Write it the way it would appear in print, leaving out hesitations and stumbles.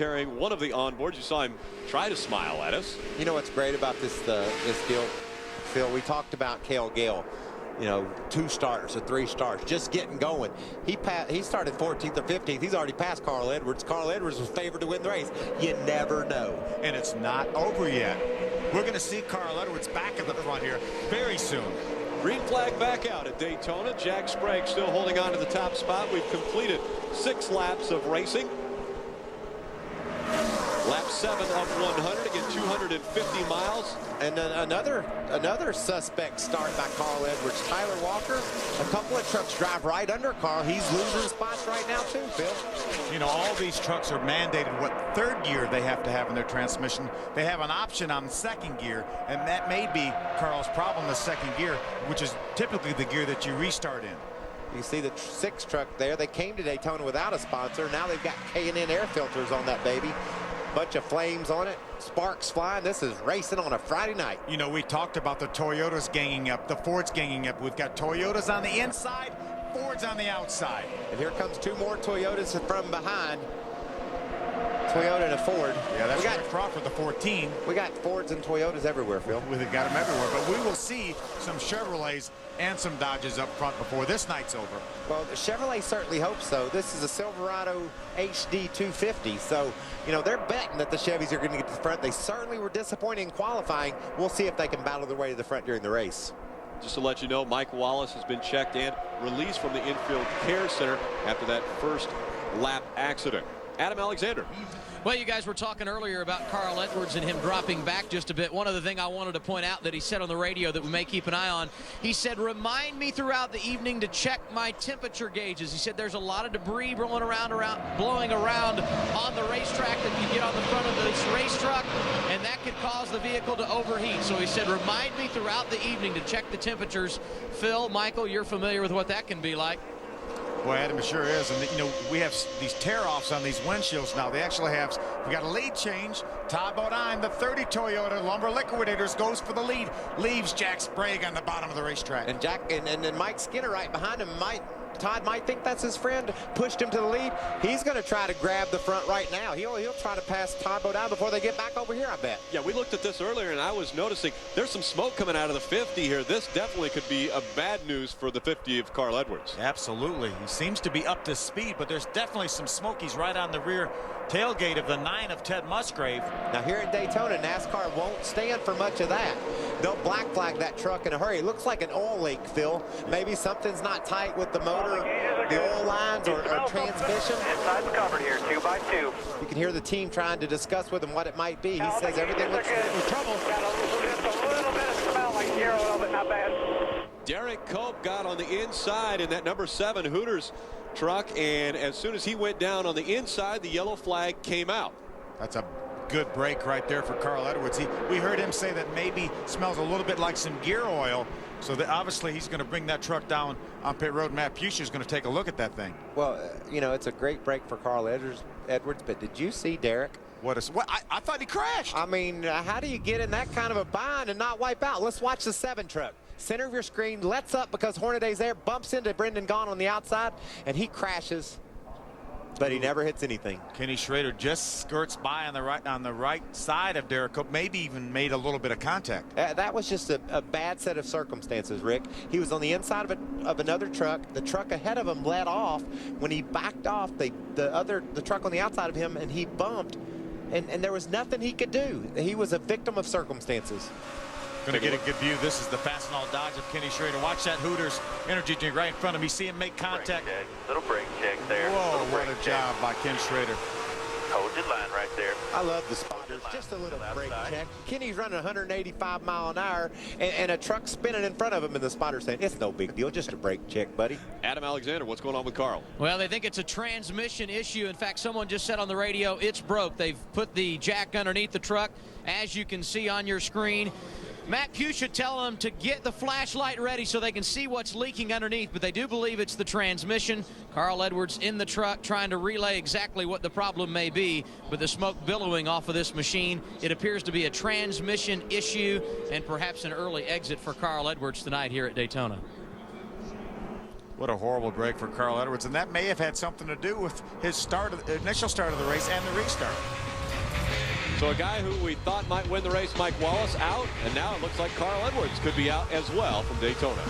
carrying one of the onboards. You saw him try to smile at us. You know what's great about this deal, Phil? We talked about Cale Gale. You know, 2 starters or 3 starts, just getting going. He started 14th or 15th. He's already passed Carl Edwards. Carl Edwards was favored to win the race. You never know. And it's not over yet. We're going to see Carl Edwards back at the front here very soon. Green flag back out at Daytona. Jack Sprague still holding on to the top spot. We've completed 6 laps of racing. Lap 7 of 100 to get 250 miles. And then another suspect start by Carl Edwards. Tyler Walker, a couple of trucks drive right under Carl. He's losing spots right now too, Phil. You know, all these trucks are mandated what 3rd gear they have to have in their transmission. They have an option on 2nd gear, and that may be Carl's problem, the 2nd gear, which is typically the gear that you restart in. You see the 6 truck there. They came to Daytona without a sponsor. Now they've got K&N air filters on that baby. Bunch of flames on it, sparks flying. This is racing on a Friday night. You know, we talked about the Toyotas ganging up, the Fords ganging up. We've got Toyotas on the inside, Fords on the outside. And here comes 2 more Toyotas from behind. Toyota and a Ford. Yeah, that's Rick Crawford, the 14. We got Fords and Toyotas everywhere, Phil. We've got them everywhere, but we will see some Chevrolets and some Dodges up front before this night's over. Well, the Chevrolet certainly hopes so. This is a Silverado HD 250, so, you know, they're betting that the Chevys are going to get to the front. They certainly were disappointed in qualifying. We'll see if they can battle their way to the front during the race. Just to let you know, Mike Wallace has been checked and released from the infield care center after that first lap accident. Adam Alexander. Well, you guys were talking earlier about Carl Edwards and him dropping back just a bit. One other thing I wanted to point out that he said on the radio that we may keep an eye on, he said, remind me throughout the evening to check my temperature gauges. He said there's a lot of debris blowing around on the racetrack that you get on the front of this race truck, and that could cause the vehicle to overheat. So he said, remind me throughout the evening to check the temperatures. Phil, Michael, you're familiar with what that can be like. Boy, Adam, it sure is. And, you know, we have these tear-offs on these windshields now. They actually have, we got a lead change. Todd Bodine, the 30 Toyota Lumber Liquidators, goes for the lead. Leaves Jack Sprague on the bottom of the racetrack. And Jack and Mike Skinner right behind him. Todd might think that's his friend, pushed him to the lead. He's going to try to grab the front right now. He'll try to pass Todd Bodine before they get back over here, I bet. Yeah, we looked at this earlier, and I was noticing there's some smoke coming out of the 50 here. This definitely could be a bad news for the 50 of Carl Edwards. Absolutely. He seems to be up to speed, but there's definitely some smoke. He's right on the rear tailgate of the 9 of Ted Musgrave. Now here in Daytona, NASCAR won't stand for much of that. They'll black flag that truck in a hurry. It looks like an oil leak, Phil. Maybe something's not tight with the motor, the oil lines, or transmission. Inside's covered here, 2x2. You can hear the team trying to discuss with him what it might be. He says everything looks in trouble. Got a little bit of smell like gear oil, but not bad. Derrick Cope got on the inside in that number 7 Hooters truck, and as soon as he went down on the inside, the yellow flag came out. That's a good break right there for Carl Edwards. We heard him say that maybe smells a little bit like some gear oil, so that obviously he's going to bring that truck down on pit road. Matt Pucci is going to take a look at that thing. Well, you know, it's a great break for Carl Edwards, but did you see Derrick? I thought he crashed. I mean, how do you get in that kind of a bind and not wipe out? Let's watch the 7 truck. Center of your screen, lets up because Hornaday's there, bumps into Brendan Gaughan on the outside, and he crashes, but he never hits anything. Kenny Schrader just skirts by on the right side of Derrick Cope, maybe even made a little bit of contact. That was just a bad set of circumstances, Rick. He was on the inside of another truck. The truck ahead of him let off. When he backed off, the truck on the outside of him, and he bumped, and there was nothing he could do. He was a victim of circumstances. Going to get a good view. This is the Fastenal Dodge of Kenny Schrader. Watch that Hooters energy drink right in front of me. See him make contact. Little brake check there. Whoa, what a job by Ken Schrader. Hold your line right there. I love the spotters. Just a little brake check. Kenny's running 185 mile an hour, and a truck spinning in front of him, and the spotter's saying, it's no big deal, just a brake check, buddy. Adam Alexander, what's going on with Carl? Well, they think it's a transmission issue. In fact, someone just said on the radio, it's broke. They've put the jack underneath the truck, as you can see on your screen. Matt Pugh should tell them to get the flashlight ready so they can see what's leaking underneath, but they do believe it's the transmission. Carl Edwards in the truck trying to relay exactly what the problem may be, but the smoke billowing off of this machine, it appears to be a transmission issue and perhaps an early exit for Carl Edwards tonight here at Daytona. What a horrible break for Carl Edwards, and that may have had something to do with his initial start of the race and the restart. So a guy who we thought might win the race, Mike Wallace, out, and now it looks like Carl Edwards could be out as well from Daytona.